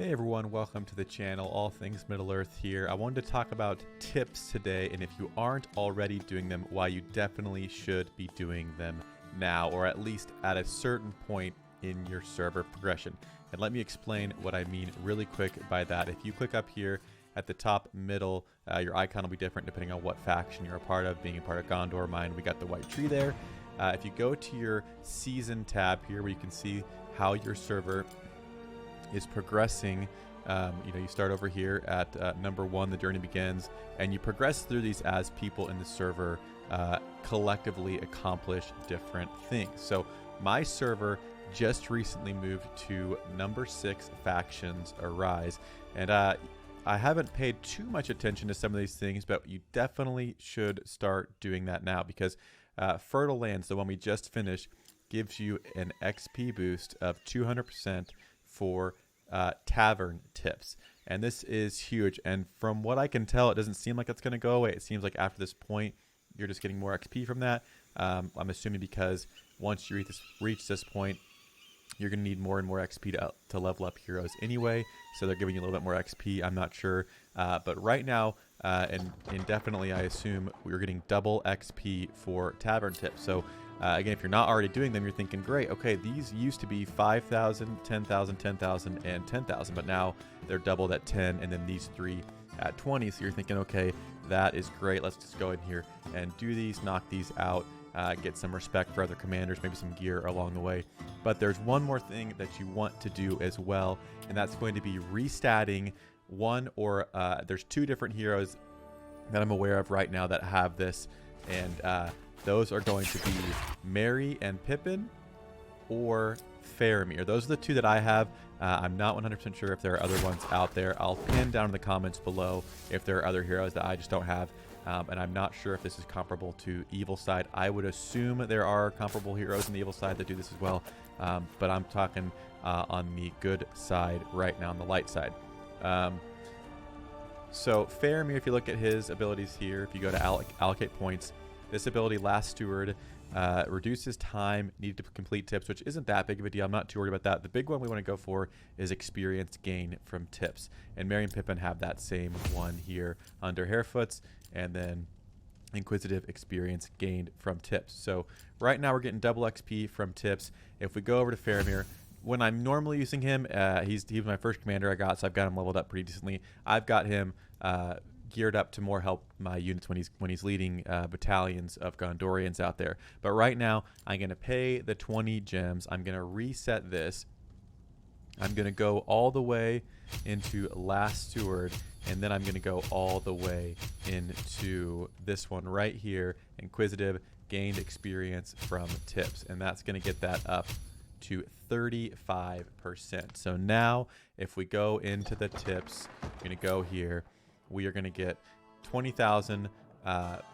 Hey everyone, welcome to the channel, All Things Middle-earth here. I wanted to talk about tips today, and if you aren't already doing them, why you definitely should be doing them now, or at least at a certain point in your server progression. And let me explain what I mean really quick by that. If you click up here at the top middle, your icon will be different depending on what faction you're a part of. Being a part of Gondor, mine, we got the white tree there. If you go to your season tab here where you can see how your server is progressing, you start over here at number 1, the journey begins, and you progress through these as people in the server collectively accomplish different things. So my server just recently moved to number 6, factions arise, and I haven't paid too much attention to some of these things, but you definitely should start doing that now, because Fertile Lands, the one we just finished, gives you an XP boost of 200% for Tavern tips, and this is huge. And from what I can tell, it doesn't seem like it's going to go away. It seems like after this point you're just getting more XP from that. I'm assuming because once you reach this point, you're going to need more and more XP to level up heroes anyway, so they're giving you a little bit more XP. I'm not sure, but right now and indefinitely, I assume we're getting double XP for Tavern tips. So again, if you're not already doing them, you're thinking, great, okay, these used to be 5,000, 10,000, 10,000, and 10,000, but now they're doubled at 10, and then these 3 at 20. So you're thinking, okay, that is great. Let's just go in here and do these, knock these out, get some respect for other commanders, maybe some gear along the way. But there's one more thing that you want to do as well, and that's going to be restatting one or there's 2 different heroes that I'm aware of right now that have this, and those are going to be Merry and Pippin or Faramir. Those are the 2 that I have. I'm not 100% sure if there are other ones out there. I'll pin down in the comments below if there are other heroes that I just don't have. And I'm not sure if this is comparable to Evil Side. I would assume there are comparable heroes in the Evil Side that do this as well. But I'm talking on the good side right now, on the light side. So Faramir, if you look at his abilities here, if you go to allocate points, this ability, Last Steward, reduces time needed to complete tips, which isn't that big of a deal. I'm not too worried about that. The big one we want to go for is experience gain from tips. And Merry and Pippin have that same one here under Harefoots, and then Inquisitive experience gained from tips. So right now we're getting double XP from tips. If we go over to Faramir, when I'm normally using him, he was my first commander I got, so I've got him leveled up pretty decently. I've got him geared up to more help my units when he's leading battalions of Gondorians out there. But right now, I'm going to pay the 20 gems. I'm going to reset this. I'm going to go all the way into Last Steward, and then I'm going to go all the way into this one right here, Inquisitive, gained experience from tips, and that's going to get that up to 35%. So now, if we go into the tips, I'm going to go here. We are going to get 20,000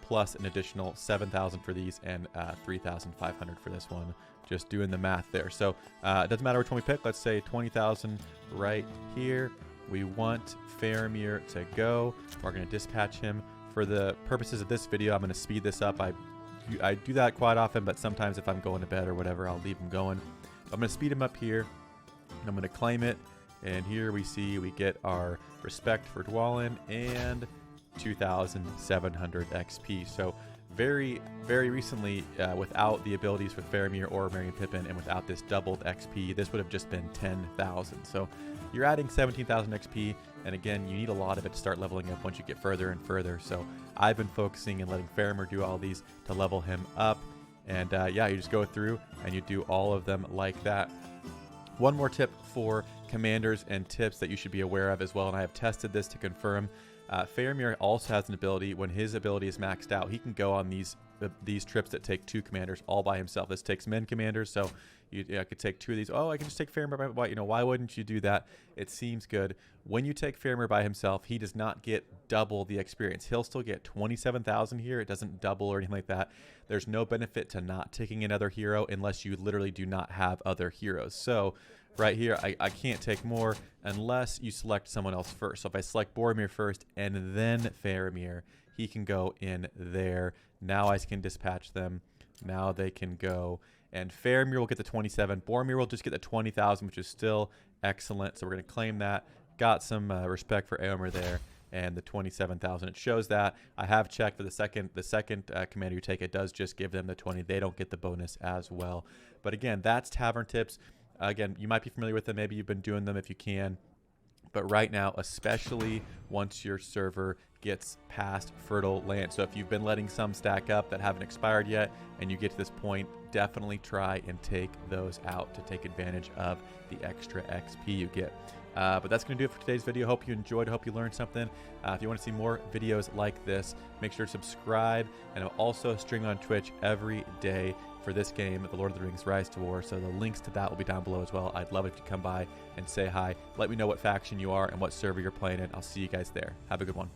plus an additional 7,000 for these, and 3,500 for this one. Just doing the math there. So it doesn't matter which one we pick. Let's say 20,000 right here. We want Faramir to go. We're going to dispatch him. For the purposes of this video, I'm going to speed this up. I do that quite often, but sometimes if I'm going to bed or whatever, I'll leave him going. I'm going to speed him up here. I'm going to claim it. And here we see we get our respect for Dwalin and 2,700 XP. So very, very recently, without the abilities with Faramir or Merry and Pippin, and without this doubled XP, this would have just been 10,000. So you're adding 17,000 XP, and again, you need a lot of it to start leveling up once you get further and further. So I've been focusing and letting Faramir do all these to level him up. And yeah, you just go through and you do all of them like that. One more tip for commanders and tips that you should be aware of as well, and I have tested this to confirm. Faramir also has an ability. When his ability is maxed out, he can go on these trips that take 2 commanders all by himself. This takes men commanders, so you could take 2 of these. Oh, I can just take Faramir by, why wouldn't you do that? It seems good. When you take Faramir by himself, he does not get double the experience. He'll still get 27,000 here. It doesn't double or anything like that. There's no benefit to not taking another hero unless you literally do not have other heroes. So right here, I can't take more unless you select someone else first. So if I select Boromir first and then Faramir, he can go in there. Now I can dispatch them. Now they can go. And Faramir will get the 27. Boromir will just get the 20,000, which is still excellent. So we're going to claim that. Got some respect for Eomer there. And the 27,000. It shows that. I have checked for the second commander you take. It does just give them the 20. They don't get the bonus as well. But again, that's Tavern tips. Again, you might be familiar with them. Maybe you've been doing them if you can. But right now, especially once your server gets past fertile land. So if you've been letting some stack up that haven't expired yet and you get to this point, definitely try and take those out to take advantage of the extra XP you get. But that's going to do it for today's video. Hope you enjoyed. Hope you learned something. If you want to see more videos like this, make sure to subscribe. And I'll also stream on Twitch every day for this game, The Lord of the Rings Rise to War. So the links to that will be down below as well. I'd love it if you come by and say hi. Let me know what faction you are and what server you're playing in. I'll see you guys there. Have a good one.